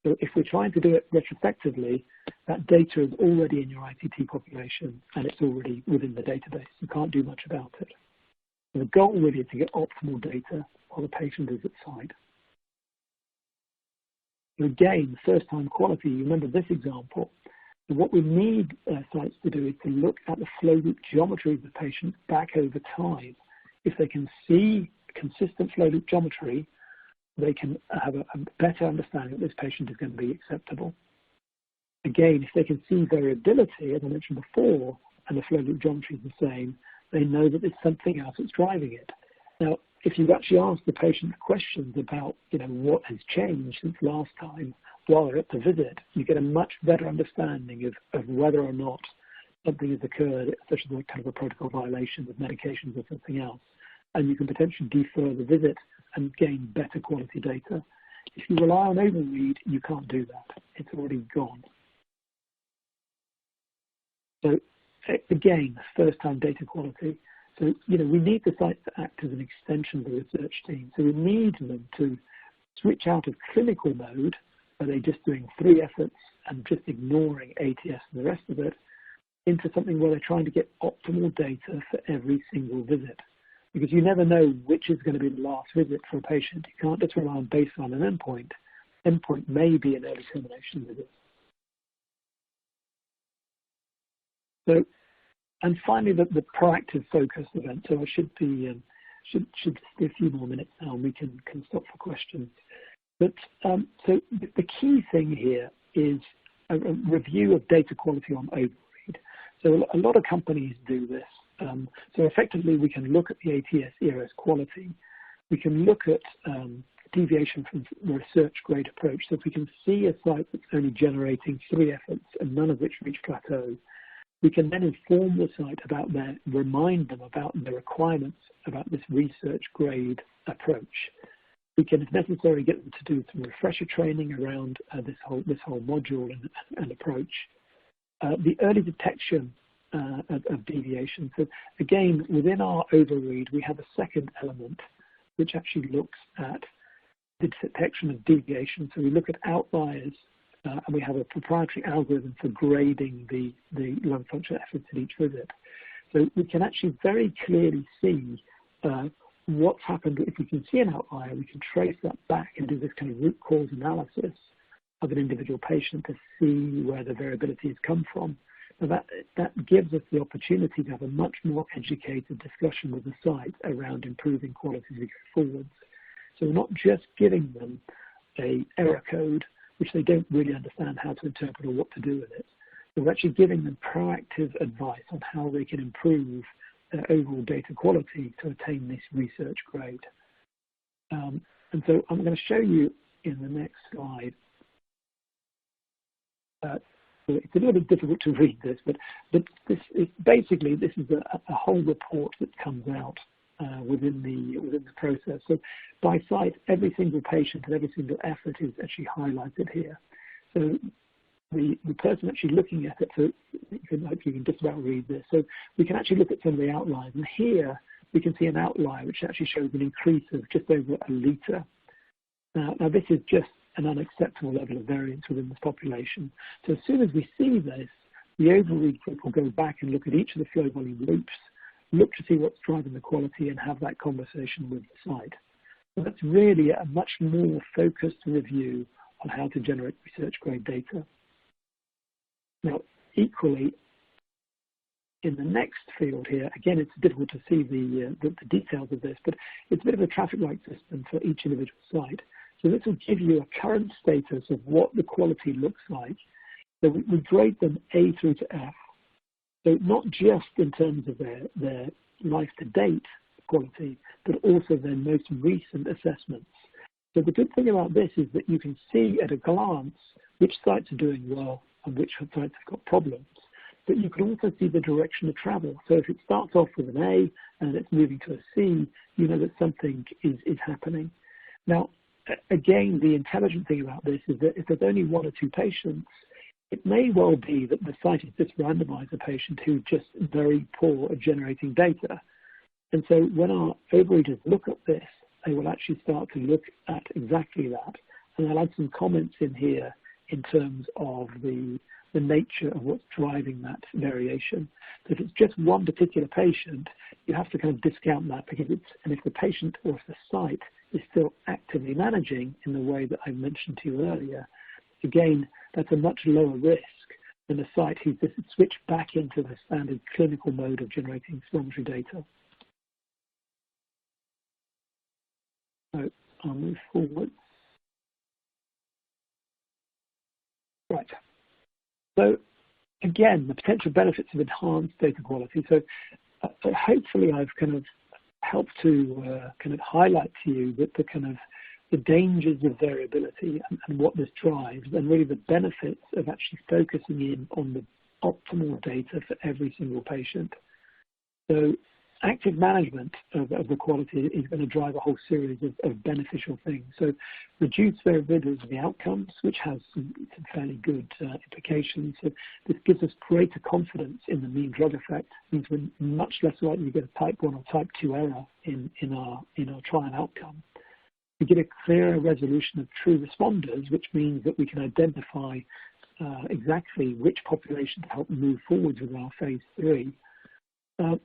So if we're trying to do it retrospectively, that data is already in your ITT population and it's already within the database. You can't do much about it. So the goal really is to get optimal data while the patient is at site. So again, first-time quality, you remember this example. So what we need sites to do is to look at the flow loop geometry of the patient back over time. If they can see consistent flow loop geometry, they can have a better understanding that this patient is going to be acceptable. Again, if they can see variability, as I mentioned before, and the flow loop geometry is the same, they know that there's something else that's driving it. Now, if you've actually asked the patient questions about, what has changed since last time while they're at the visit, you get a much better understanding of whether or not something has occurred, such as a kind of a protocol violation of medications or something else. And you can potentially defer the visit and gain better quality data. If you rely on overread, you can't do that. It's already gone. So again, first-time data quality. So, we need the sites to act as an extension of the research team. So we need them to switch out of clinical mode, where they're just doing 3 efforts and just ignoring ATS and the rest of it, into something where they're trying to get optimal data for every single visit. Because you never know which is going to be the last visit for a patient. You can't just rely on baseline and endpoint. Endpoint may be an early termination visit. So, and finally, the proactive focus event. So I should be a few more minutes now, and we can stop for questions. But so the key thing here is a review of data quality on overread. So a lot of companies do this. So effectively, we can look at the ATS ERS quality. We can look at deviation from the research grade approach. So if we can see a site that's only generating 3 efforts and none of which reach plateau, we can then inform the site about remind them about their requirements about this research grade approach. We can, if necessary, get them to do some refresher training around this whole module and approach. The early detection of deviation. So again, within our overread, we have a second element which actually looks at the detection of deviation. So we look at outliers, and we have a proprietary algorithm for grading the lung function efforts at each visit. So we can actually very clearly see what's happened. If we can see an outlier, we can trace that back and do this kind of root cause analysis of an individual patient to see where the variability has come from. Now that gives us the opportunity to have a much more educated discussion with the site around improving quality as we go forwards. So we're not just giving them an error code, which they don't really understand how to interpret or what to do with it. So we're actually giving them proactive advice on how they can improve their overall data quality to attain this research grade. And so I'm going to show you in the next slide. It's a little bit difficult to read this, but this is basically, this is a whole report that comes out within the process. So by site, every single patient and every single effort is actually highlighted here. So the person actually looking at it, so I hope you can just about read this. So we can actually look at some of the outlines, and here we can see an outlier which actually shows an increase of just over a litre. Now this is just an unacceptable level of variance within this population. So as soon as we see this, the overread group will go back and look at each of the flow volume loops, look to see what's driving the quality, and have that conversation with the site. So that's really a much more focused review on how to generate research-grade data. Now, equally, in the next field here, again, it's difficult to see the details of this, but it's a bit of a traffic light system for each individual site. So this will give you a current status of what the quality looks like. So we grade them A through to F. So not just in terms of their life-to-date quality, but also their most recent assessments. So the good thing about this is that you can see at a glance which sites are doing well and which sites have got problems. But you can also see the direction of travel. So if it starts off with an A and it's moving to a C, you know that something is happening. Now, again, the intelligent thing about this is that if there's only one or two patients, it may well be that the site has just randomized a patient who's just very poor at generating data. And so when our overreaders look at this, they will actually start to look at exactly that. And I'll add some comments in here in terms of the nature of what's driving that variation. So if it's just one particular patient, you have to kind of discount that because and if the patient or if the site is still actively managing in the way that I mentioned to you earlier, again, that's a much lower risk than a site who's just switched back into the standard clinical mode of generating spirometry data. So I'll move forward. Right. So again, the potential benefits of enhanced data quality. So hopefully I've kind of helped to kind of highlight to you that the dangers of variability and what this drives, and really the benefits of actually focusing in on the optimal data for every single patient. So active management of the quality is going to drive a whole series of beneficial things. So reduced variability of the outcomes, which has some fairly good implications. So this gives us greater confidence in the mean drug effect. It means we're much less likely to get a type 1 or type 2 error in our trial outcome. We get a clearer resolution of true responders, which means that we can identify exactly which population to help move forward with our phase 3.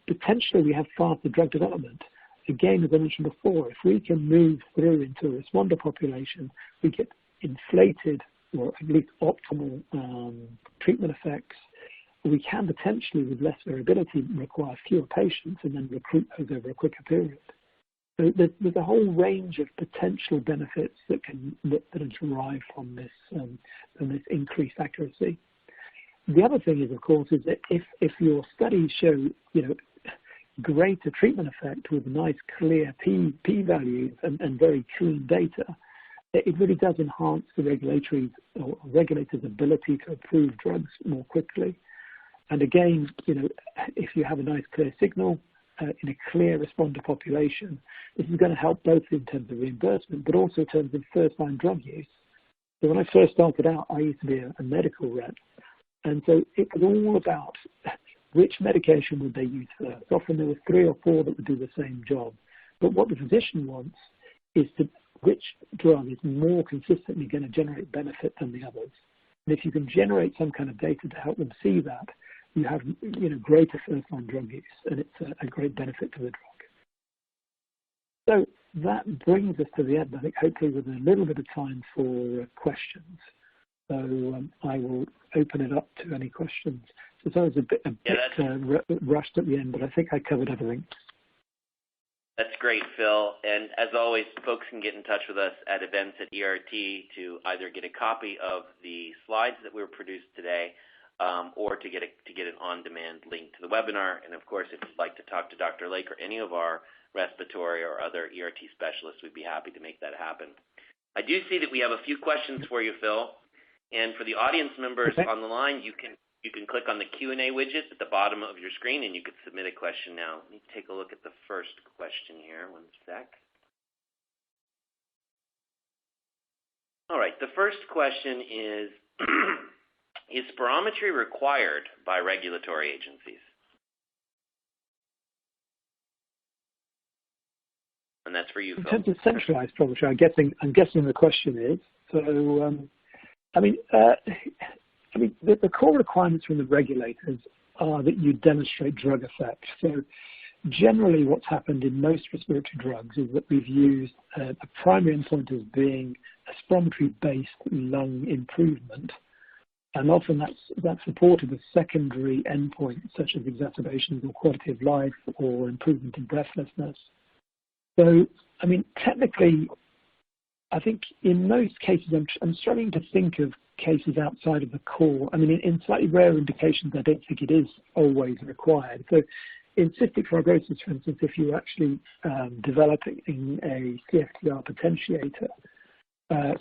Potentially, we have faster drug development. Again, as I mentioned before, if we can move through into a responder population, we get inflated or at least optimal treatment effects. We can potentially, with less variability, require fewer patients and then recruit those over a quicker period. So there's a whole range of potential benefits that are derived from this increased accuracy. The other thing is, of course, is that if your studies show, greater treatment effect with nice, clear p-values and very clean data, it really does enhance the regulators' ability to approve drugs more quickly. And again, if you have a nice, clear signal in a clear responder population, this is going to help both in terms of reimbursement, but also in terms of first-line drug use. So when I first started out, I used to be a medical rep. And so it was all about which medication would they use first. Often there were 3 or 4 that would do the same job. But what the physician wants is which drug is more consistently going to generate benefit than the others. And if you can generate some kind of data to help them see that, you have greater first-line drug use, and it's a great benefit to the drug. So that brings us to the end, I think, hopefully with a little bit of time for questions. So I will open it up to any questions. So I was a bit rushed at the end, but I think I covered everything. That's great, Phil. And as always, folks can get in touch with us at events@ERT to either get a copy of the slides that were produced today or to get an on-demand link to the webinar. And, of course, if you'd like to talk to Dr. Lake or any of our respiratory or other ERT specialists, we'd be happy to make that happen. I do see that we have a few questions for you, Phil. And for the audience members on the line, you You can click on the Q&A widget at the bottom of your screen, and you can submit a question now. Let me take a look at the first question here. One sec. All right, the first question is, is spirometry required by regulatory agencies? And that's for you, Phil. In terms of centralized spirometry, I'm guessing the question is, so, the core requirements from the regulators are that you demonstrate drug effect. So generally what's happened in most respiratory drugs is that we've used a primary endpoint as being a spirometry-based lung improvement. And often that's supported with secondary endpoints such as exacerbations or quality of life or improvement in breathlessness. So, technically, I think in most cases, I'm struggling to think of cases outside of the core. In slightly rare indications, I don't think it is always required. So in cystic fibrosis, for instance, if you're actually developing a CFTR potentiator,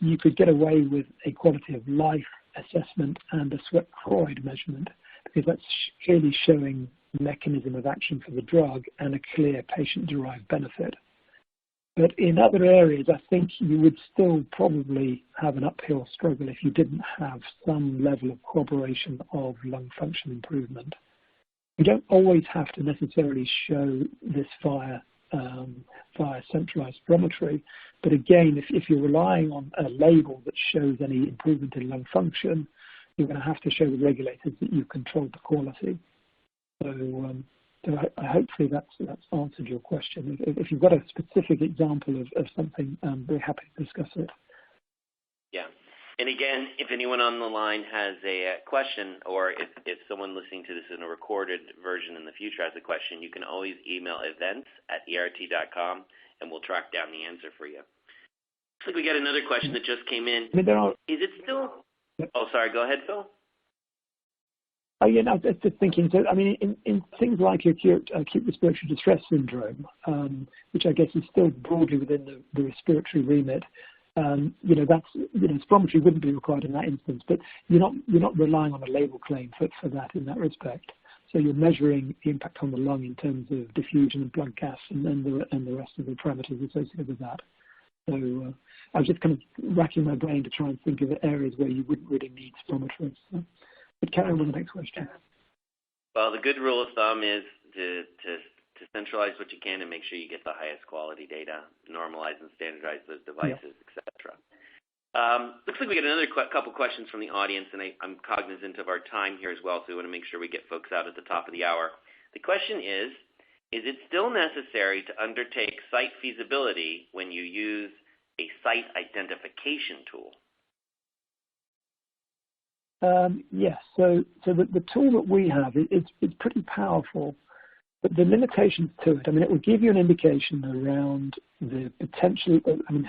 you could get away with a quality of life assessment and a sweat chloride measurement, because that's clearly showing mechanism of action for the drug and a clear patient-derived benefit. But in other areas, I think you would still probably have an uphill struggle if you didn't have some level of corroboration of lung function improvement. You don't always have to necessarily show this via centralized spirometry, but again, if you're relying on a label that shows any improvement in lung function, you're going to have to show the regulators that you've controlled the quality. So hopefully that's answered your question. If you've got a specific example of something, I'm very happy to discuss it. Yeah. And again, if anyone on the line has a question, or if someone listening to this in a recorded version in the future has a question, you can always email events@ert.com, and we'll track down the answer for you. Looks like we got another question that just came in. Is it still... Oh, sorry. Go ahead, Phil. Oh, yeah, no, I was just thinking, so, in things like acute respiratory distress syndrome, which I guess is still broadly within the respiratory remit, spirometry wouldn't be required in that instance, but you're not relying on a label claim for that in that respect. So you're measuring the impact on the lung in terms of diffusion and blood gas, and then the rest of the parameters associated with that. So I was just kind of racking my brain to try and think of the areas where you wouldn't really need spirometry. So. But carry on with the next question. Well, the good rule of thumb is to centralize what you can and make sure you get the highest quality data, normalize and standardize those devices, etc. Looks like we got another couple questions from the audience, and I'm cognizant of our time here as well, so we want to make sure we get folks out at the top of the hour. The question is it still necessary to undertake site feasibility when you use a site identification tool? Yes, so the tool that we have, it's pretty powerful, but the limitations to it, it will give you an indication around the potential,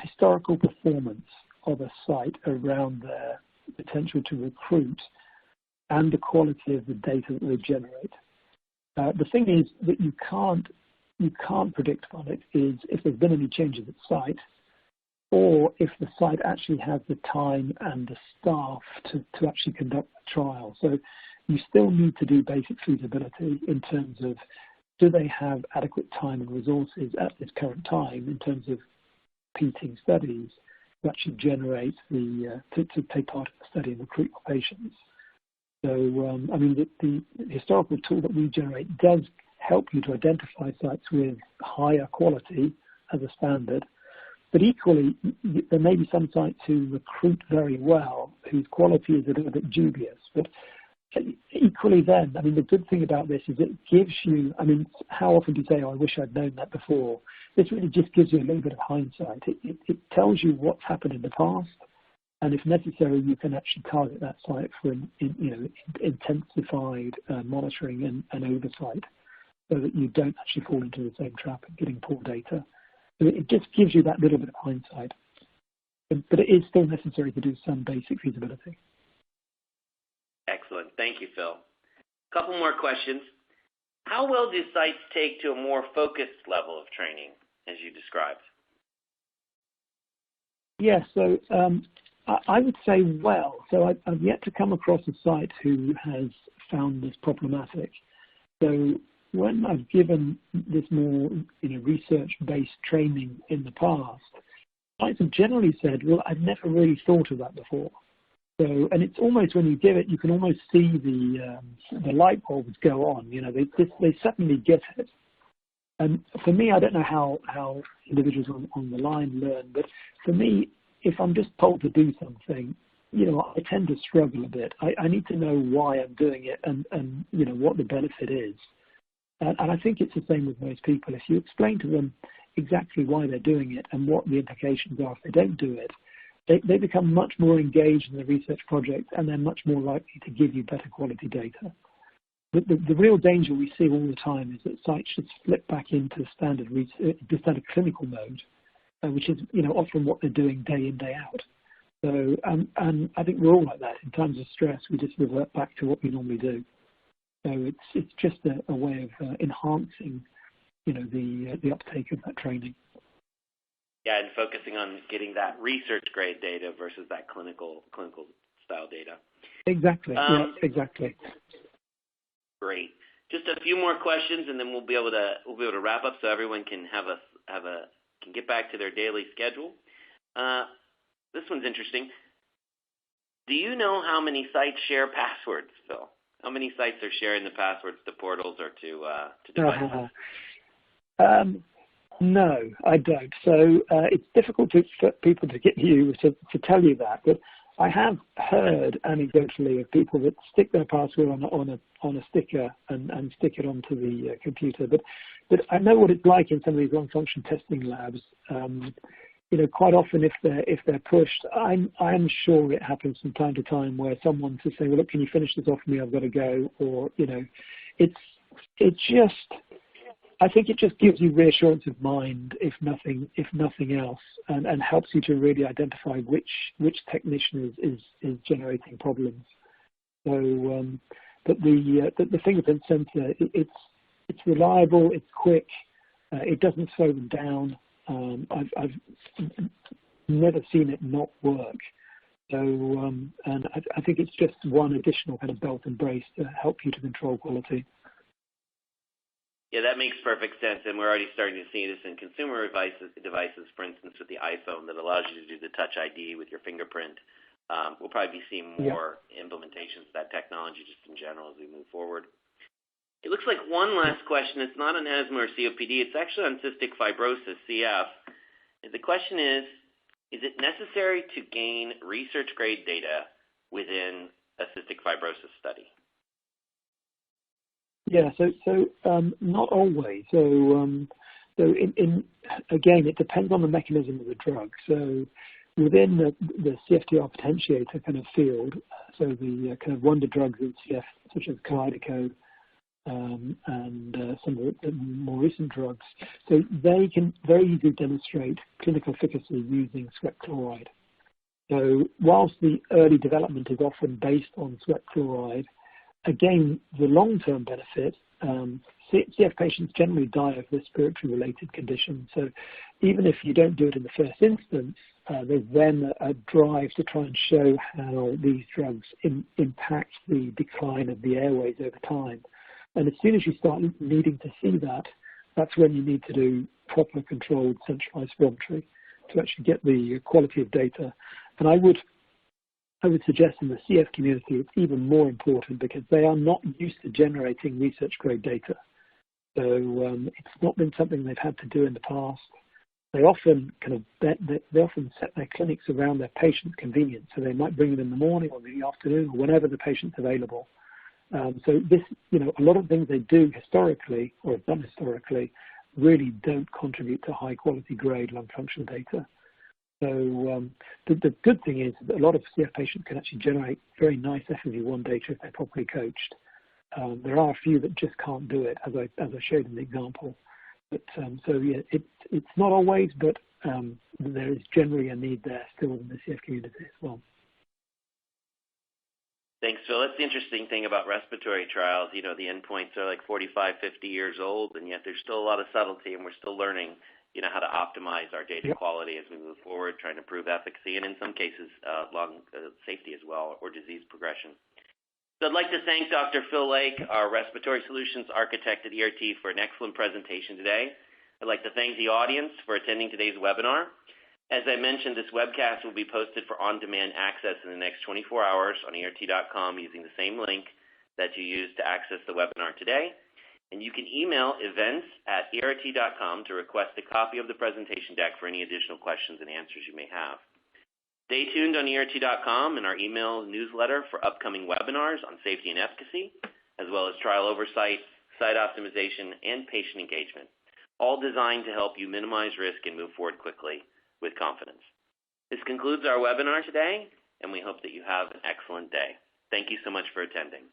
historical performance of a site around their potential to recruit and the quality of the data that they generate. The thing is that you can't predict on it is if there's been any changes at site, or if the site actually has the time and the staff to actually conduct the trial. So you still need to do basic feasibility in terms of, do they have adequate time and resources at this current time in terms of repeating studies to actually generate to take part in the study and recruit patients. So, the historical tool that we generate does help you to identify sites with higher quality as a standard. But equally, there may be some sites who recruit very well, whose quality is a little bit dubious. But equally then, the good thing about this is it gives you, how often do you say, oh, I wish I'd known that before? This really just gives you a little bit of hindsight. It tells you what's happened in the past, and if necessary, you can actually target that site for intensified monitoring and oversight, so that you don't actually fall into the same trap of getting poor data. So it just gives you that little bit of hindsight. But it is still necessary to do some basic feasibility. Excellent. Thank you, Phil. A couple more questions. How well do sites take to a more focused level of training, as you described? Yes, so I would say well. So I've yet to come across a site who has found this problematic. So when I've given this more research-based training in the past, sites have generally said, well, I've never really thought of that before. So, and it's almost when you give it, you can almost see the light bulbs go on. They suddenly get it. And for me, I don't know how individuals on the line learn, but for me, if I'm just told to do something, I tend to struggle a bit. I need to know why I'm doing it and what the benefit is. And I think it's the same with most people. If you explain to them exactly why they're doing it and what the implications are if they don't do it, they become much more engaged in the research project, and they're much more likely to give you better quality data. The real danger we see all the time is that sites should slip back into standard clinical mode, which is often what they're doing day in, day out. So, and I think we're all like that. In times of stress, we just revert back to what we normally do. So it's just a way of enhancing, the uptake of that training. Yeah, and focusing on getting that research-grade data versus that clinical style data. Exactly. Yeah, exactly. Great. Just a few more questions, and then we'll be able to wrap up, so everyone can can get back to their daily schedule. This one's interesting. Do you know how many sites share passwords, Phil? How many sites are sharing the passwords to portals or to devices? No, I don't. So it's difficult for people to get you to tell you that. But I have heard anecdotally of people that stick their password on a sticker and stick it onto the computer. But I know what it's like in some of these lung-function testing labs. Quite often if they're pushed, I'm sure it happens from time to time where someone to say, well, look, can you finish this off for me? I've got to go. Or I think it just gives you reassurance of mind, if nothing else, and helps you to really identify which technician is generating problems. So, but the fingerprint sensor, it's reliable, it's quick, it doesn't slow them down. I've never seen it not work. So, and I think it's just one additional kind of belt and brace to help you to control quality. Yeah, that makes perfect sense, and we're already starting to see this in consumer devices, for instance, with the iPhone that allows you to do the Touch ID with your fingerprint. We'll probably be seeing more implementations of that technology just in general as we move forward. It looks like one last question. It's not on asthma or COPD. It's actually on cystic fibrosis, CF. And the question is it necessary to gain research-grade data within a cystic fibrosis study? Yeah, so not always. So again, it depends on the mechanism of the drug. So within the CFTR potentiator kind of field, so the kind of wonder drugs in CF, such as Kalydeco, and some of the more recent drugs, so they can very easily demonstrate clinical efficacy using sweat chloride. So whilst the early development is often based on sweat chloride, again, the long-term benefit, CF patients generally die of respiratory-related conditions. So even if you don't do it in the first instance, there's then a drive to try and show how these drugs impact the decline of the airways over time. And as soon as you start needing to see that, that's when you need to do proper controlled centralized spirometry to actually get the quality of data. And I would suggest in the CF community it's even more important because they are not used to generating research-grade data. So it's not been something they've had to do in the past. They often they often set their clinics around their patient's convenience. So they might bring it in the morning or the afternoon or whenever the patient's available. So this, a lot of things they do historically or have done historically really don't contribute to high-quality grade lung function data. So the good thing is that a lot of CF patients can actually generate very nice FEV1 data if they're properly coached. There are a few that just can't do it, as I showed in the example. But it's not always, but there is generally a need there still in the CF community as well. Thanks, Phil. That's the interesting thing about respiratory trials. The endpoints are like 45, 50 years old, and yet there's still a lot of subtlety, and we're still learning how to optimize our data quality as we move forward, trying to prove efficacy and in some cases lung safety as well, or disease progression. So I'd like to thank Dr. Phil Lake, our Respiratory Solutions Architect at ERT, for an excellent presentation today. I'd like to thank the audience for attending today's webinar. As I mentioned, this webcast will be posted for on-demand access in the next 24 hours on ERT.com using the same link that you used to access the webinar today. And you can email events@ERT.com to request a copy of the presentation deck for any additional questions and answers you may have. Stay tuned on ERT.com and our email newsletter for upcoming webinars on safety and efficacy, as well as trial oversight, site optimization, and patient engagement, all designed to help you minimize risk and move forward quickly with confidence. This concludes our webinar today, and we hope that you have an excellent day. Thank you so much for attending.